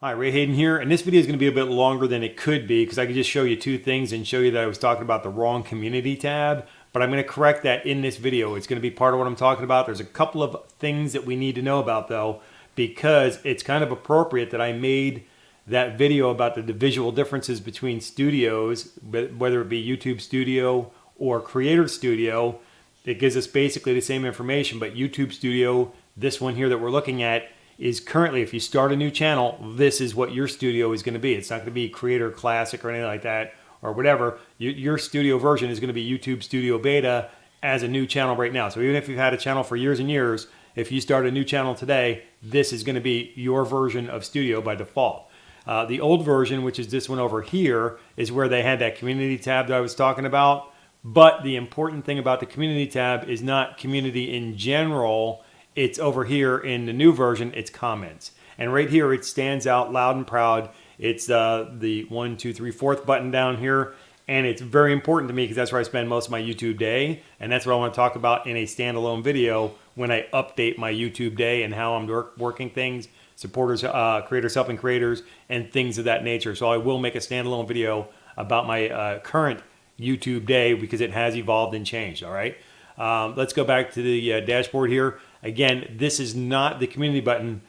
Hi, Ray Hayden here, and this video is going to be a bit longer than it could be because I could just show you two things and show you that I was talking about the wrong community tab, but I'm going to correct that in this video. It's going to be part of what I'm talking about. There's a couple of things that we need to know about though, because it's kind of appropriate that I made that video about the visual differences between studios, whether it be YouTube Studio or Creator Studio. It gives us basically the same information, but YouTube Studio, this one here that we're looking at, is currently, if you start a new channel, this is what your studio is going to be. It's not going to be Creator Classic or anything like that or whatever. Your studio version is going to be YouTube Studio Beta as a new channel right now. So even if you've had a channel for years and years, if you start a new channel today, this is going to be your version of Studio by default. The old version, which is this one over here, is where they had that community tab that I was talking about. But the important thing about the community tab is not community in general. It's over here in the new version, it's comments. And right here, it stands out loud and proud. It's the 1, 2, 3, 4th button down here. And it's very important to me because that's where I spend most of my YouTube day. And that's what I want to talk about in a standalone video when I update my YouTube day and how I'm working things, supporters, creators helping creators, and things of that nature. So I will make a standalone video about my current YouTube day because it has evolved and changed, all right? Let's go back to the dashboard here. Again, this is not the community button.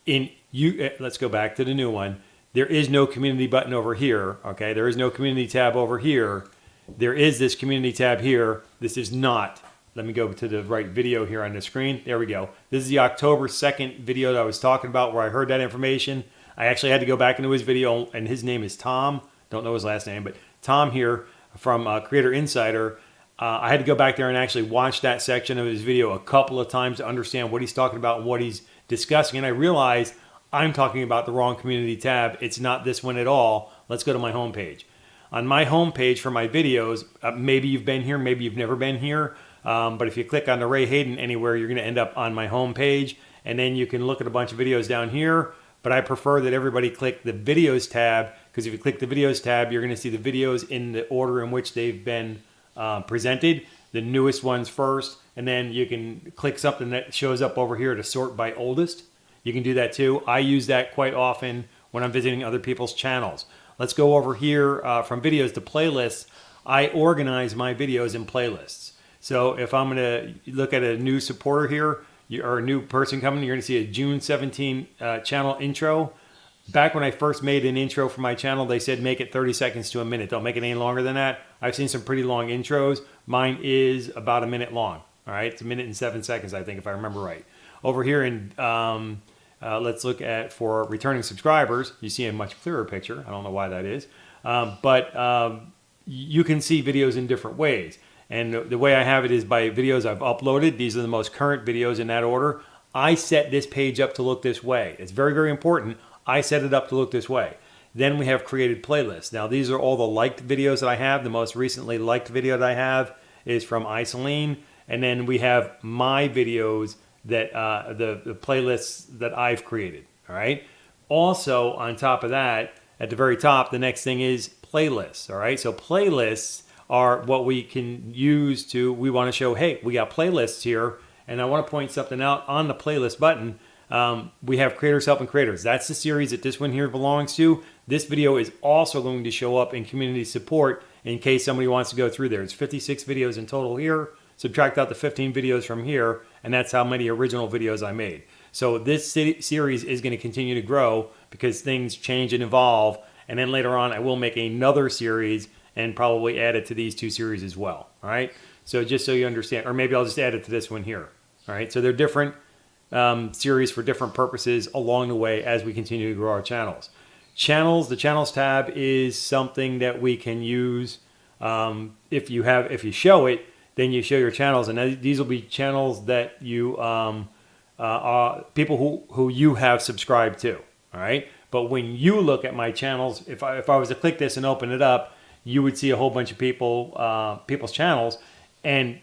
Let's go back to the new one. There is no community button over here, okay? There is no community tab over here. There is this community tab here. This is not. Let me go to the right video here on the screen. There we go. This is the October 2nd video that I was talking about where I heard that information. I actually had to go back into his video, and his name is Tom. Don't know his last name, but Tom here from Creator Insider. I had to go back there and actually watch that section of his video a couple of times to understand what he's talking about and what he's discussing. And I realized I'm talking about the wrong community tab. It's not this one at all. Let's go to my homepage. On my homepage for my videos, maybe you've been here, maybe you've never been here. But if you click on the Ray Hayden anywhere, you're going to end up on my homepage. And then you can look at a bunch of videos down here. But I prefer that everybody click the videos tab, because if you click the videos tab, you're going to see the videos in the order in which they've been presented, the newest ones first, and then you can click something that shows up over here to sort by oldest. You can do that too. I use that quite often when I'm visiting other people's channels. Let's go over here from videos to playlists. I organize my videos in playlists. So if I'm going to look at a new supporter here, or a new person coming, you're going to see a June 17 channel intro. Back when I first made an intro for my channel, they said make it 30 seconds to a minute. Don't make it any longer than that. I've seen some pretty long intros. Mine is about a minute long. All right, it's a minute and 7 seconds, I think, if I remember right. Over here in, let's look at for returning subscribers. You see a much clearer picture. I don't know why that is. But you can see videos in different ways. And the way I have it is by videos I've uploaded. These are the most current videos in that order. I set this page up to look this way. It's very, very important. I set it up to look this way. Then we have created playlists. Now these are all the liked videos that I have. The most recently liked video that I have is from Isoline. And then we have my videos that the playlists that I've created. All right. Also on top of that, at the very top, the next thing is playlists. All right. So playlists are what we can use to, we want to show, hey, we got playlists here. And I want to point something out on the playlist button. We have Creators Helping Creators. That's the series that this one here belongs to. This video is also going to show up in community support in case somebody wants to go through there. It's 56 videos in total here. Subtract out the 15 videos from here, and that's how many original videos I made. So this series is going to continue to grow because things change and evolve. And then later on, I will make another series and probably add it to these two series as well. All right. So just so you understand, or maybe I'll just add it to this one here. All right. So they're different series for different purposes along the way as we continue to grow our channels. Channels, the channels tab is something that we can use. If you show it, then you show your channels, and these will be channels that you people who you have subscribed to. All right. But when you look at my channels, if I was to click this and open it up, you would see a whole bunch of people's channels, and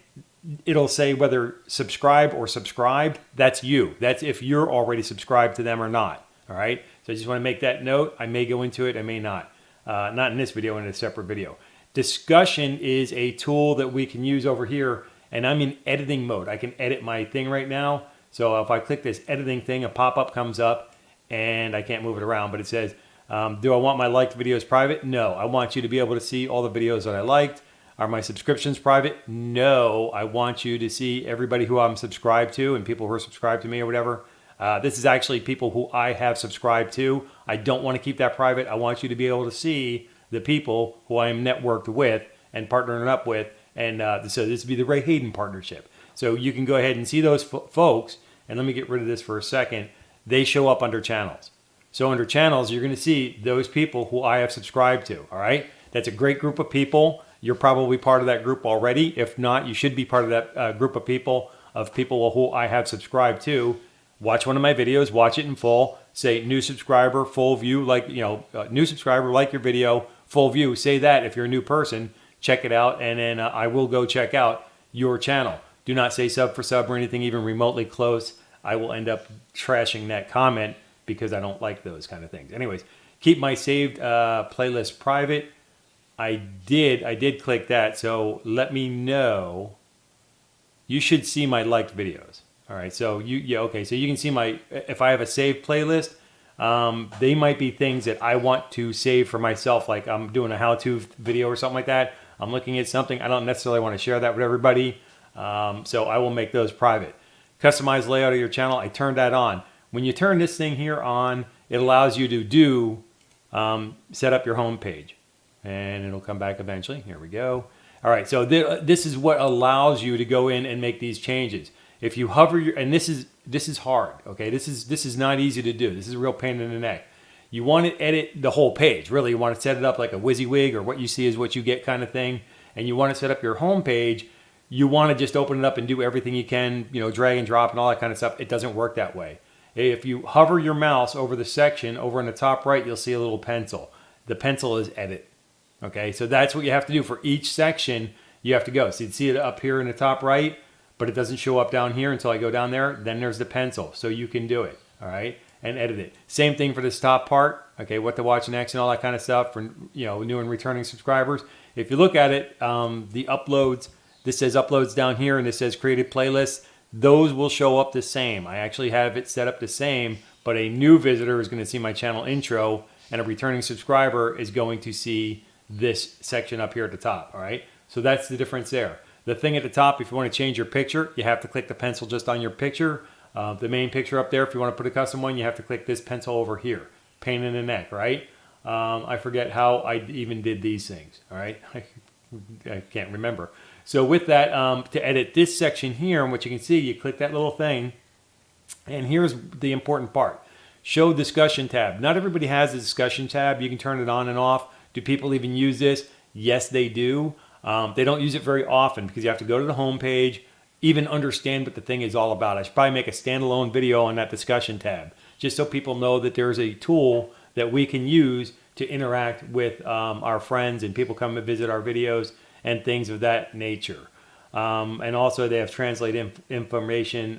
it'll say whether subscribe or subscribed. That's you. That's if you're already subscribed to them or not. All right. So I just want to make that note. I may go into it. I may not. Not in this video, in a separate video. Discussion is a tool that we can use over here, and I'm in editing mode. I can edit my thing right now. So if I click this editing thing, a pop-up comes up, and I can't move it around, but it says, do I want my liked videos private? No. I want you to be able to see all the videos that I liked. Are my subscriptions private? No. I want you to see everybody who I'm subscribed to and people who are subscribed to me or whatever. This is actually people who I have subscribed to. I don't want to keep that private. I want you to be able to see the people who I am networked with and partnering up with. And so this would be the Ray Hayden partnership. So you can go ahead and see those folks. And let me get rid of this for a second. They show up under channels. So under channels, you're going to see those people who I have subscribed to. All right. That's a great group of people. You're probably part of that group already. If not, you should be part of that group of people who I have subscribed to. Watch one of my videos, watch it in full, say new subscriber, full view, new subscriber, like your video, full view. Say that if you're a new person, check it out, and then I will go check out your channel. Do not say sub for sub or anything even remotely close. I will end up trashing that comment because I don't like those kind of things. Anyways, keep my saved playlist private. I did click that, so let me know. You should see my liked videos. All right, so okay, so you can see if I have a saved playlist, they might be things that I want to save for myself, like I'm doing a how-to video or something like that. I'm looking at something, I don't necessarily want to share that with everybody, so I will make those private. Customize layout of your channel, I turned that on. When you turn this thing here on, it allows you to set up your home page, and it'll come back eventually. Here we go. All right, so this is what allows you to go in and make these changes. If you hover and this is hard, okay? This is not easy to do. This is a real pain in the neck. You want to edit the whole page, really. You want to set it up like a WYSIWYG or what you see is what you get kind of thing. And you want to set up your home page. You want to just open it up and do everything you can, drag and drop and all that kind of stuff. It doesn't work that way. If you hover your mouse over the section, over in the top right, you'll see a little pencil. The pencil is edit. Okay, so that's what you have to do for each section. You have to go. So you see it up here in the top right, but it doesn't show up down here until I go down there. Then there's the pencil, so you can do it, all right, and edit it. Same thing for this top part, okay, what to watch next and all that kind of stuff for new and returning subscribers. If you look at it, the uploads, this says uploads down here, and this says created playlists. Those will show up the same. I actually have it set up the same, but a new visitor is going to see my channel intro, and a returning subscriber is going to see this section up here at the top, all right? So that's the difference there. The thing at the top, if you want to change your picture, you have to click the pencil just on your picture. The main picture up there, if you want to put a custom one, you have to click this pencil over here. Pain in the neck, right? I forget how I even did these things, all right? I can't remember. So with that, to edit this section here, and what you can see, you click that little thing, and here's the important part. Show discussion tab. Not everybody has a discussion tab. You can turn it on and off. Do people even use this? Yes, they do. They don't use it very often because you have to go to the home page, even understand what the thing is all about. I should probably make a standalone video on that discussion tab, just so people know that there's a tool that we can use to interact with our friends and people come and visit our videos and things of that nature. And also they have translate information.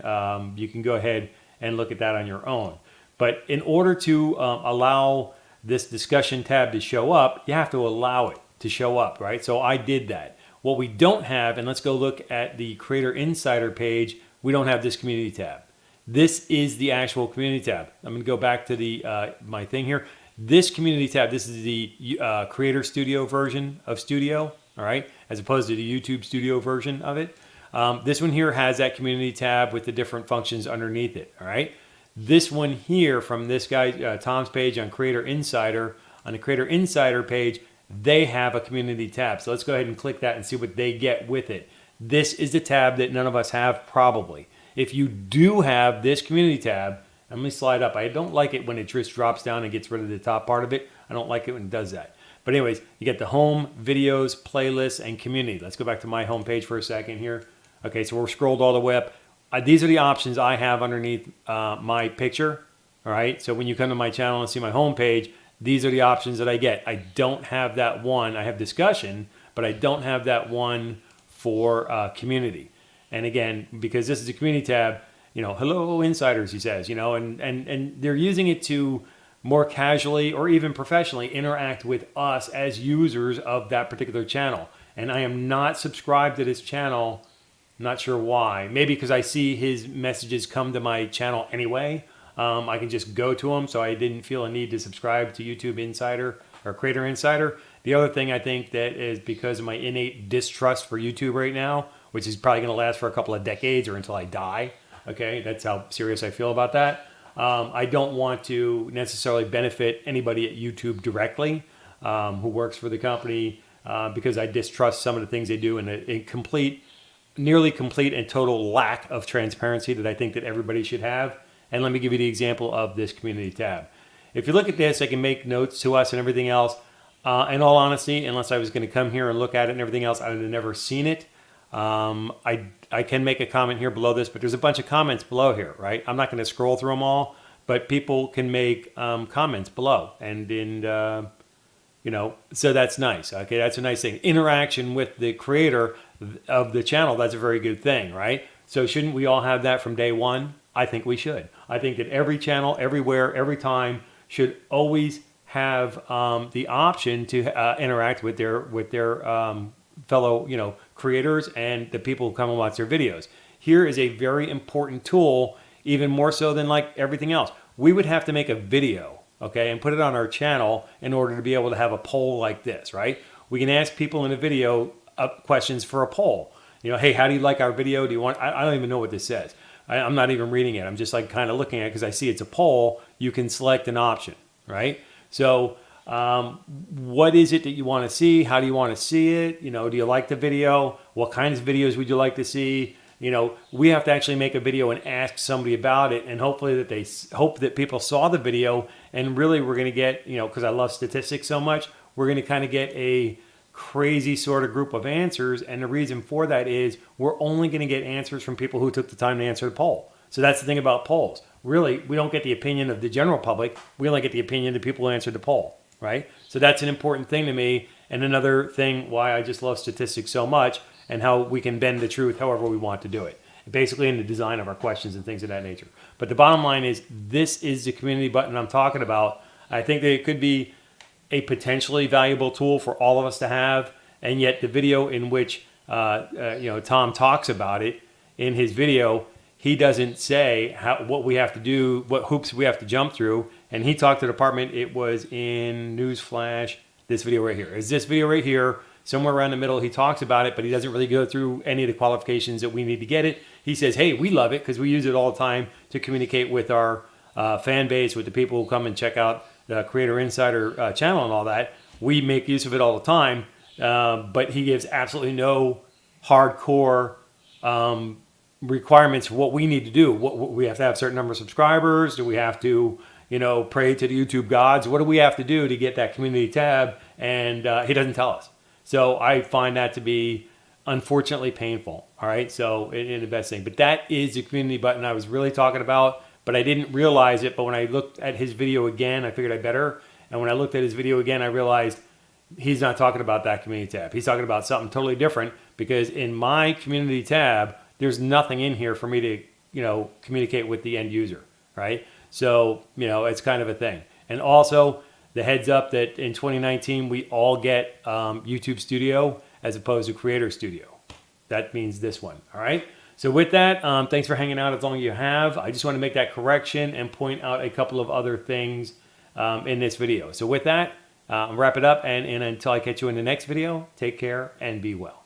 You can go ahead and look at that on your own. But in order to allow this discussion tab to show up, you have to allow it to show up, right? So I did that. What we don't have, and let's go look at the Creator Insider page, we don't have this community tab. This is the actual community tab. I'm going to go back to the my thing here. This community tab, this is the Creator Studio version of Studio, all right, as opposed to the YouTube Studio version of it. This one here has that community tab with the different functions underneath it, all right? This one here from this guy, Tom's page on Creator Insider, on the Creator Insider page, they have a community tab. So let's go ahead and click that and see what they get with it. This is the tab that none of us have probably. If you do have this community tab, let me slide up. I don't like it when it just drops down and gets rid of the top part of it. I don't like it when it does that. But anyways, you get the home, videos, playlists, and community. Let's go back to my home page for a second here. Okay, so we're scrolled all the way up. These are the options I have underneath my picture, all right? So when you come to my channel and see my home page, these are the options that I get. I don't have that one. I have discussion, but I don't have that one for community. And again, because this is a community tab, hello insiders, he says, and they're using it to more casually or even professionally interact with us as users of that particular channel. And I am not subscribed to this channel. Not sure why. Maybe because I see his messages come to my channel anyway. I can just go to them, so I didn't feel a need to subscribe to YouTube Insider or Creator Insider. The other thing I think that is because of my innate distrust for YouTube right now, which is probably going to last for a couple of decades or until I die. Okay, that's how serious I feel about that. I don't want to necessarily benefit anybody at YouTube directly who works for the company because I distrust some of the things they do, and a nearly complete and total lack of transparency that I think that everybody should have. And let me give you the example of this community tab. If you look at this, I can make notes to us and everything else. In all honesty, unless I was going to come here and look at it and everything else, I would have never seen it. I can make a comment here below this, but there's a bunch of comments below here, right? I'm not going to scroll through them all, but people can make comments below, so that's nice. Okay, that's a nice thing. Interaction with the creator of the channel, that's a very good thing, right? So shouldn't we all have that from day one? I think we should. I think that every channel, everywhere, every time should always have the option to interact with their fellow creators and the people who come and watch their videos. Here is a very important tool, even more so than like everything else. We would have to make a video, okay, and put it on our channel in order to be able to have a poll like this, right? We can ask people in a video questions for a poll. Hey, how do you like our video? Do you want? I don't even know what this says. I'm not even reading it. I'm just like kind of looking at it because I see it's a poll. You can select an option, right? So what is it that you want to see? How do you want to see it? Do you like the video? What kinds of videos would you like to see? We have to actually make a video and ask somebody about it, and hopefully that they hope that people saw the video, and really we're going to get, because I love statistics so much, we're going to kind of get a crazy sort of group of answers. And the reason for that is we're only going to get answers from people who took the time to answer the poll. So that's the thing about polls. Really, we don't get the opinion of the general public. We only get the opinion of the people who answered the poll, right? So that's an important thing to me. And another thing why I just love statistics so much and how we can bend the truth however we want to do it. Basically in the design of our questions and things of that nature. But the bottom line is this is the community button I'm talking about. I think that it could be a potentially valuable tool for all of us to have. And yet the video in which Tom talks about it in his video, he doesn't say what we have to do, what hoops we have to jump through. And he talked to the department. It was in Newsflash, this video right here. Is this video right here, somewhere around the middle. He talks about it, but he doesn't really go through any of the qualifications that we need to get it. He says, hey, we love it because we use it all the time to communicate with our fan base, with the people who come and check out the Creator Insider channel and all that. We make use of it all the time, but he gives absolutely no hardcore requirements for what we need to do. What we have to have a certain number of subscribers? Do we have to, pray to the YouTube gods? What do we have to do to get that community tab? And he doesn't tell us. So I find that to be unfortunately painful. All right. So in the best thing, but that is the community button I was really talking about, but I didn't realize it. But when I looked at his video again, I figured I better. And when I looked at his video again, I realized he's not talking about that community tab. He's talking about something totally different, because in my community tab, there's nothing in here for me to, communicate with the end user. Right. So, it's kind of a thing. And also the heads up that in 2019, we all get YouTube Studio as opposed to Creator Studio. That means this one. All right. So with that, thanks for hanging out as long as you have. I just want to make that correction and point out a couple of other things in this video. So with that, I'll wrap it up. And until I catch you in the next video, take care and be well.